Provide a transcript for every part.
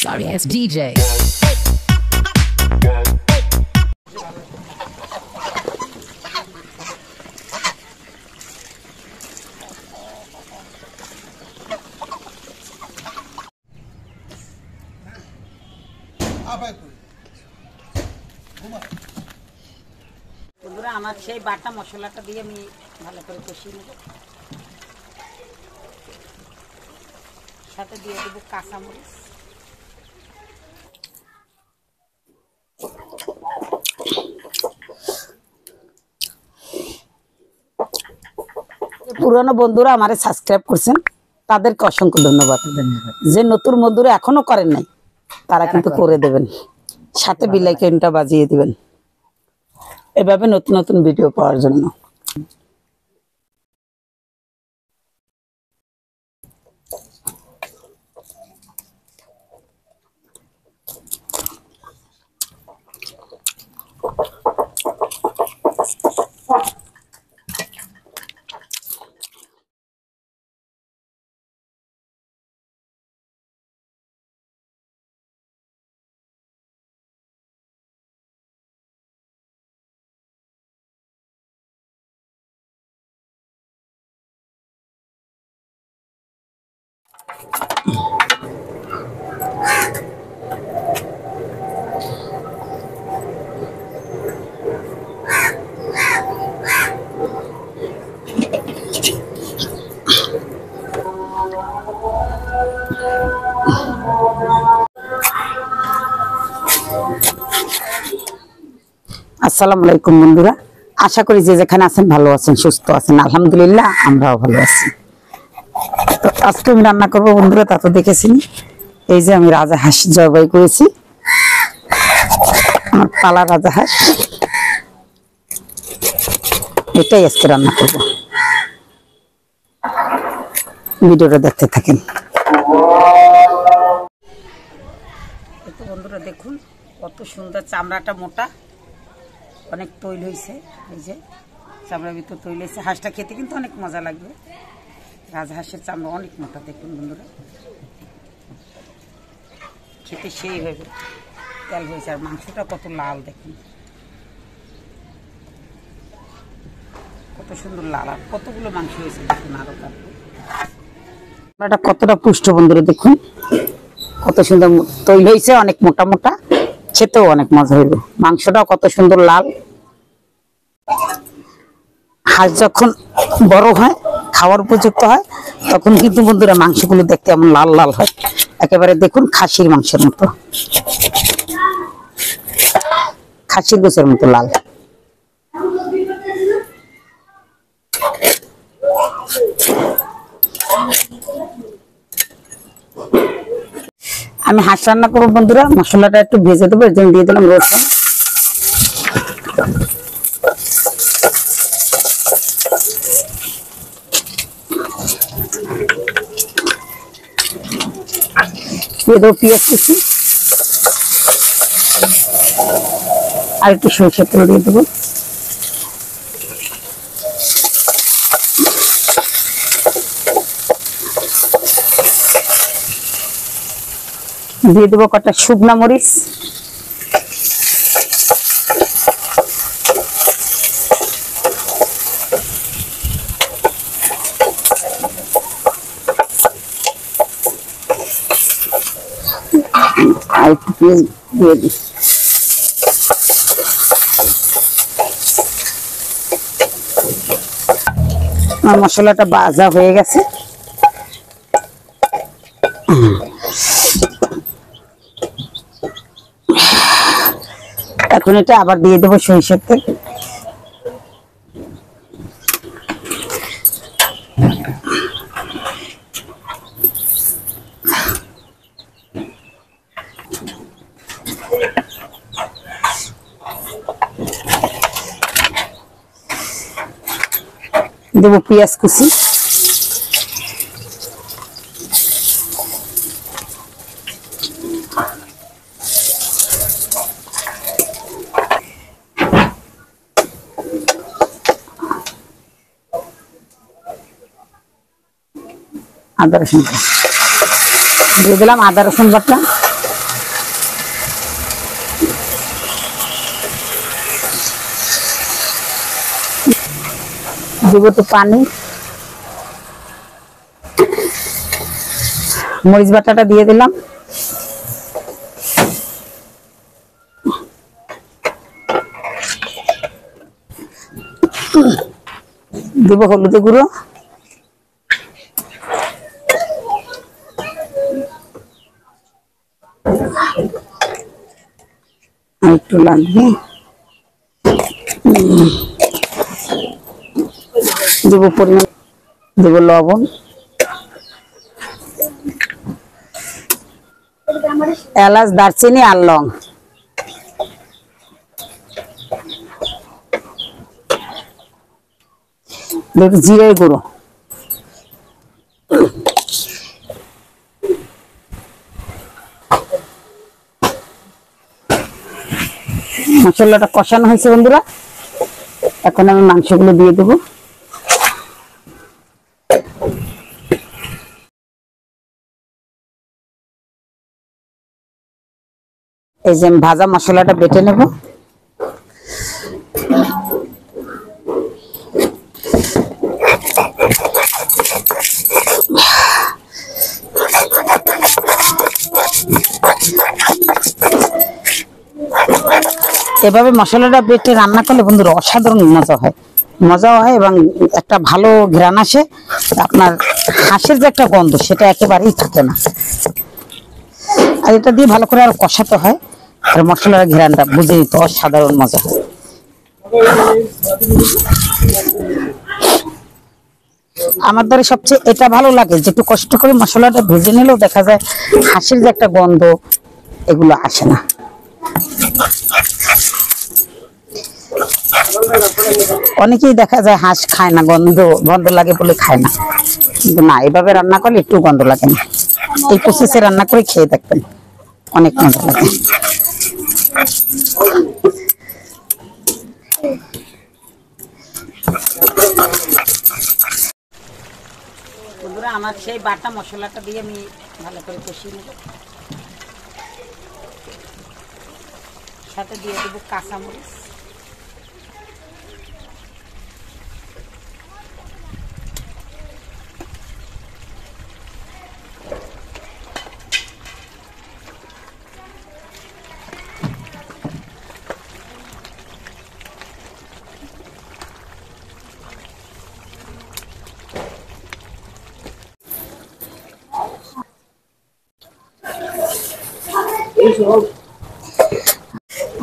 Sorry ass DJ. বন্ধুরা আমার সেই বাটা মশলাটা দিয়ে আমি ভালো করে কষিয়ে নেব, সাথে দিয়ে দেবো কাঁচামরিচ, পুরনো বন্ধুরা আমারে সাবস্ক্রাইব করছেন তাদেরকে অসংখ্য ধন্যবাদ। যে নতুন বন্ধুরা এখনো করেন নাই তারা কিন্তু করে দেবেন, সাথে বেল আইকনটা বাজিয়ে দিবেন এভাবে নতুন নতুন ভিডিও পাওয়ার জন্য। আসসালামু আলাইকুম বন্ধুরা, আশা করি যে যেখানে আছেন ভালো আছেন, সুস্থ আছেন। আলহামদুলিল্লাহ আমরাও ভালো আছি। তো আজকে আমি রান্না করবো বন্ধুরা, তা তো দেখেছেন। এই যে আমি রাজা হাঁস জবাই করেছি, আমার পালা রাজা হাঁস, এটাই আজকে রান্না করব। ভিডিওটা দেখতে থাকেন। বন্ধুরা দেখুন কত সুন্দর, চামড়াটা মোটা, অনেক তৈল হয়েছে। এই যে চামড়ার ভিতর তৈল হয়েছে। হাঁসটা খেতে কিন্তু অনেক মজা লাগবে। রাজহাঁসের চামড়া অনেক মোটা, দেখুন বন্ধুরা, খেতে সেই হবে, তেল হয়েছে। আর মাংসটা কত লাল দেখুন, কত সুন্দর লাল, আর কতগুলো মাংস হয়েছে দেখুন। আরো চামড়াটা কতটা পুষ্ট বন্ধুরা, দেখুন কত সুন্দর তৈল হয়েছে, অনেক মোটা মোটা, খেতেও অনেক মজা হইল। মাংসটাও কত সুন্দর লাল। হাঁস যখন বড় হয়, খাওয়ার উপযুক্ত হয়, তখন কিন্তু বন্ধুরা মাংসগুলো দেখতে এমন লাল লাল হয়, একেবারে দেখুন খাসির মাংসের মতো, খাসির গোছের মতো লাল। আমি হাঁস রান্না করবো বন্ধুরা, মশলাটা একটু ভেজে দেবো, এর জন্য দিয়ে দিলাম রসুন, দিয়ে দেবো পেঁয়াজ কুচি, আর একটু সরষের তেল দিয়ে দেবো, দিয়ে দেবো কটা শুকনা মরিচ, আর একটু পেঁয়াজ দিয়ে দিই। আমার মশলাটা ভাজা হয়ে গেছে। এখন এটা আবার দিয়ে দেবো সরিষার তেল, দেবো পেঁয়াজ কুচি, আদা রসুন দিয়ে দিলাম, আদা রসুন বাটা, দিব তো পানি, মরিচ বাটাটা দিয়ে দিলাম, দিব হলুদের গুঁড়ো, একটু লাগবে, দেব পরিমাণ, দেব লবণ, এলাচ, দারচিনি আর লং, জিরের গুঁড়ো, মশলাটা কষানো হয়েছে বন্ধুরা। এখন আমি মাংসগুলো দিয়ে দেবো। এই যে ভাজা মশলাটা বেটে নেব। এভাবে মশলাটা বেটে রান্না করলে বন্ধুরা অসাধারণ মজাও হয় এবং একটা ভালো ঘ্রাণ আসে। আপনার হাঁসের যে একটা গন্ধ সেটা একেবারেই থাকে না। আর এটা দিয়ে ভালো করে আর কষাতে হয়, আর মশলার ঘ্রাণটা বুঝে নিতে অসাধারণ মজা হয়। আমার দ্বারা সবচেয়ে এটা ভালো লাগে যে একটু কষ্ট করে মশলাটা ভেজে নিলেও দেখা যায় হাঁসের যে একটা গন্ধ এগুলো আসে না। অনেকেই দেখা যায় হাঁস খায় না, গন্ধ লাগে বলে খায় না, কিন্তু না, এভাবে রান্না করলে একটু গন্ধ লাগে না। এই প্রসেসে রান্না করে খেয়ে দেখবেন, অনেক মজা লাগে। বন্ধুরা আমার সেই বাটা মশলাটা দিয়ে আমি ভালো করে কষিয়ে নেব, সাথে দিয়ে দেবো কাঁচামরিচ,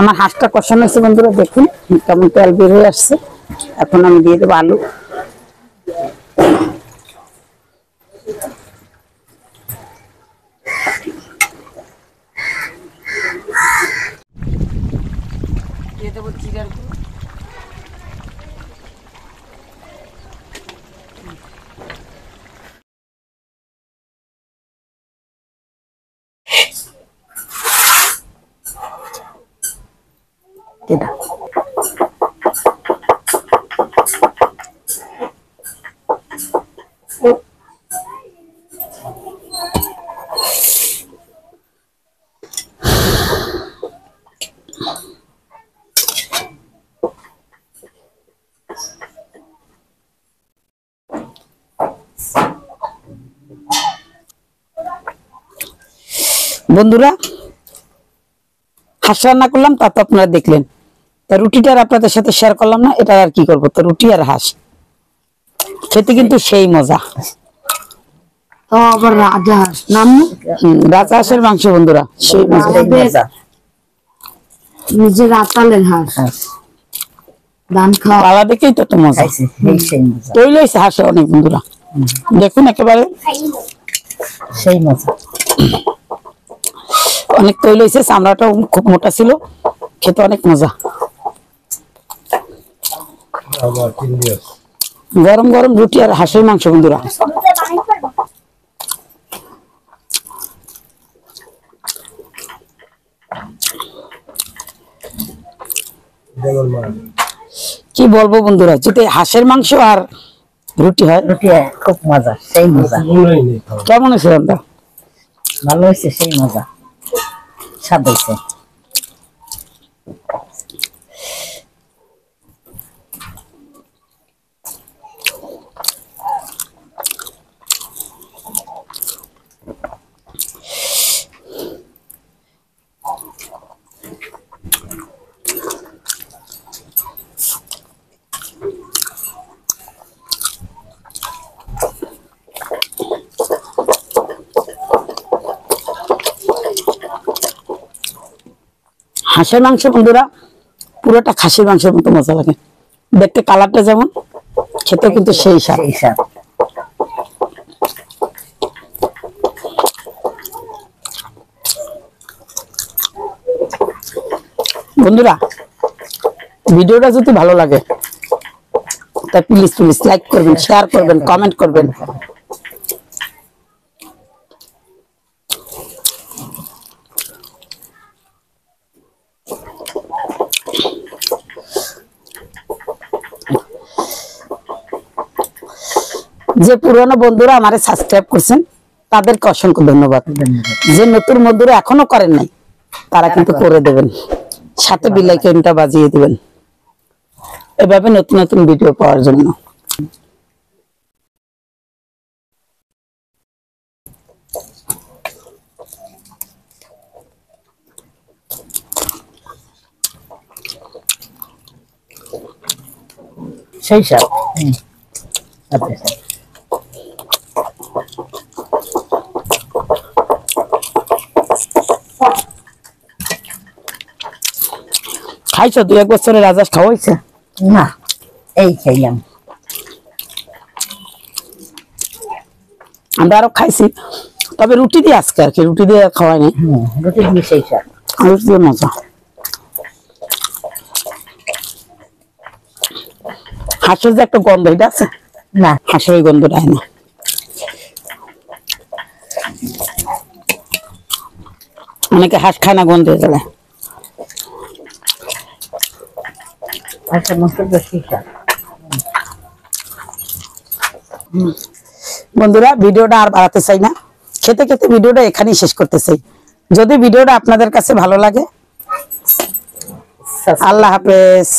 আমার হাঁসটা কষানো হয়েছে বন্ধুরা, দেখুন কেমন তেল বের হয়ে আসছে। এখন আমি দিয়ে দেবো আলু, দিয়ে দেবো জিরার গুঁড়ো, এটা বন্ধুরা হাঁস রান্না করলাম, তা তো আপনারা দেখলেন। তা রুটিটা আর আপনাদের সাথে শেয়ার করলাম না, এটা আর কি করবো। তো রুটি আর হাঁস খেতে কিন্তু সেই মজা। আবার রাজহাঁস নাম রাজহাঁসের মাংস বন্ধুরা, সেই মজা। নিজের রাতালের হাঁস ধান খাওয়া পালা দেখেই তো মজা। তৈরি হয়েছে হাঁসে অনেক বন্ধুরা, দেখুন একেবারে সেই মজা। অনেক তৈরি হয়েছে, চামড়াটাও খুব মোটা ছিল, খেতে অনেক মজা। গরম গরম রুটি আর হাঁসের মাংস বন্ধুরা। কি বলবো বন্ধুরা, যদি হাঁসের মাংস আর রুটি হয়, রুটি খুব মজা, সেই মজা। কেমন হয়েছে রান্না? ভালো হয়েছে, সেই মজা, স্বাদ হয়েছে। হাঁসের মাংস বন্ধুরা পুরোটা খাসির মাংসের মতো মজা লাগে, দেখতে কালারটা যেমন, খেতেও কিন্তু সেই স্বাদ। সেই স্বাদ। বন্ধুরা ভিডিওটা যদি ভালো লাগে তা প্লিজ প্লিজ লাইক করবেন, শেয়ার করবেন, কমেন্ট করবেন। যে পুরনো বন্ধুরা আমারে সাবস্ক্রাইব করছেন তাদেরকে অসংখ্য ধন্যবাদ। যে নতুন বন্ধুরা এখনো করেন নাই তারা কিন্তু করে দেবেন, সাথে বেল আইকনটা বাজিয়ে দিবেন এভাবে নতুন নতুন ভিডিও পাওয়ার জন্য। সেই স্বাদ। আচ্ছা খাইছো 2-1 বছরের রাজাস খাওয়া হয়েছে? না, এই খাইলাম। আমরা আরো খাইছি, তবে রুটি দিয়ে আজকে আর কি, রুটি দিয়ে খাওয়াই নাই। রুটি দিয়ে সেই স্বাদ। রুটি দিয়ে মজা। হাঁসের যে একটা গন্ধ এটা আছে না, হাঁসের ওই গন্ধটা হয় না। অনেকে হাঁস খায় না, গন্ধ হয়ে গেলে। আচ্ছা মসুর বেশি স্বাদ। বন্ধুরা ভিডিওটা আর বাড়াতে চাই না, খেতে খেতে ভিডিওটা এখানেই শেষ করতে চাই। যদি ভিডিওটা আপনাদের কাছে ভালো লাগে, আল্লাহ হাফেজ।